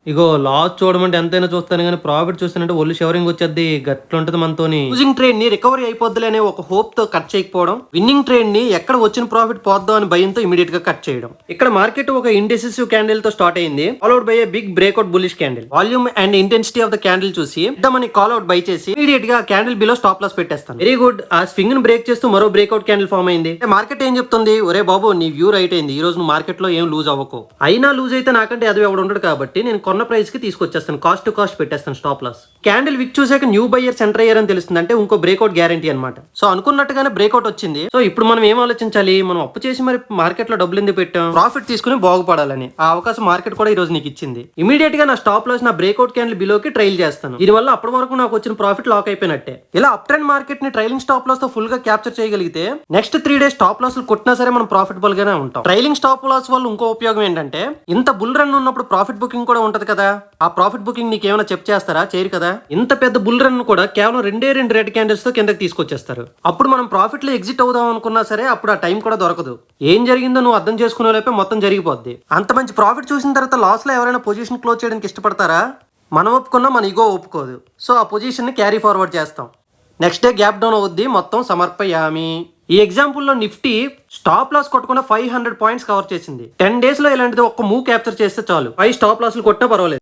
ఇగో loss చూడమంటే ఎంతైనా చూస్తాను కానీ ప్రాఫిట్ చూస్తానంటే ఒళ్ళు షవరింగ్ వచ్చేది గట్లుంటది మనతోని. లూజింగ్ ట్రేడ్ ని రికవరీ అయిపోద్ది అనే ఒక హోప్ తో కట్ చేయకపోవడం, విన్నింగ్ ట్రేడ్ ని ఎక్కడ వచ్చిన ప్రాఫిట్ పోద్దాం అని భయంతో ఇమీడియట్ గా కట్ చేయడం. ఇక్కడ మార్కెట్ ఒక ఇండెసిసివ్ క్యాండిల్ తో స్టార్ట్ అయింది, followed by a big breakout bullish candle. Volume and intensity of the candle చూసి ఇద్దామని కాల్ అవుట్ బై చేసి ఇమీడియట్ గా క్యాండిల్ బిలో స్టాప్ లాస్ పెట్టేస్తాను. Very good. ఆ స్వింగ్ ని బ్రేక్ చేస్తూ మరో బ్రేక్అవుట్ క్యాండిల్ ఫామ్ అయింది. మార్కెట్ ఏం చెప్తుంది, ఒరే బాబు నీ వ్యూ రైట్ అయింది, ఈ రోజు నువ్వు మార్కెట్ లో ఏం లూజ్ అవ్వకు. అయినా లూజ్ అయితే నాకంటే అది ఎవడు ఉండడు కాబట్టి నేను కొన్న ప్రైస్ కి తీసుకొచ్చేస్తాను, కాస్ట్ టు కాస్ట్ పెట్టేస్తాను స్టాప్ లాస్. క్యాండిల్ విక్ చూసాక న్యూ బయర్స్ ఎంటర్ అయ్యారని తెలుస్తుంది, అంటే ఇంకో బ్రేక్అవుట్ గ్యారంటీ అనమాట. సో అనుకున్నట్టుగానే బ్రేక్అవుట్ వచ్చింది. సో ఇప్పుడు మనం ఏం ఆలోచించాలి, మనం అప్పు చేసి మరి మార్కెట్ లో డబ్బులు ఎందుకు పెట్టాం, ప్రాఫిట్ తీసుకుని బాగుపడాలని. ఆ అవకాశం మార్కెట్ కూడా ఈ రోజు నీకు ఇచ్చింది. ఇమీడియట్ గా నా స్టాప్ లాస్ నా బ్రేక్అవుట్ క్యాండిల్ బిలోకి ట్రైల్ చేస్తాను. దీనివల్ల అప్పటి వరకు నాకు వచ్చిన ప్రాఫిట్ లాక్ అయిపోయినట్టే. ఇలా అప్ ట్రెండ్ మార్కెట్ ని ట్రైలింగ్ స్టాప్ లాస్ తో ఫుల్ గా క్యాప్చర్ చేయగలిగితే నెక్స్ట్ 3 డేస్ స్టాప్ లాస్ కొట్టినా సరే మనం ప్రాఫిటబుల్ గానే ఉంటాం. ట్రైలింగ్ స్టాప్ లాస్ వల్ల ఇంకో ఉపయోగం ఏంటంటే ఇంత బుల్ రన్ ఉన్నప్పుడు ప్రాఫిట్ బుకింగ్ కూడా ఉంటది కదా. ఆ ప్రాఫిట్ బుకింగ్ నీకు ఏమైనా చెక్ చేస్తారా, చేయరు కదా. ఇంత పెద్ద బుల్ రన్ కూడా కేవలం 2 రెడ్ క్యాండిల్స్ తో కిందకి తీసుకొచ్చేస్తారు. అప్పుడు మనం ప్రాఫిట్ లో ఎగ్జిట్ అవుదాం అనుకున్నా సరే అప్పుడు ఆ టైం కూడా దొరకదు. ఏం జరిగిందో నువ్వు అర్థం చేసుకునే లోపే మొత్తం జరిగిపోద్ది. అంత మంచి ప్రాఫిట్ చూసిన తర్వాత లాస్ లో ఎవరైనా పొజిషన్ క్లోజ్ చేయడానికి ఇష్టపడతారా? మనం ఒప్పుకున్నా మన ఇగో ఒప్పుకోదు. సో ఆ పొజిషన్ ని క్యారీ ఫార్వర్డ్ చేస్తాం. నెక్స్ట్ డే గ్యాప్ డౌన్ అవుద్ది, మొత్తం సమర్పయామి. ఈ ఎగ్జాంపుల్లో నిఫ్టీ స్టాప్ లాస్ కొట్టకుండా 500 పాయింట్స్ కవర్ చేసింది. 10 డేస్ లో ఇలాంటిది ఒక్క మూవ్ క్యాప్చర్ చేస్తే చాలు, 5 స్టాప్ లాస్లు కొట్టినా పర్వాలేదు.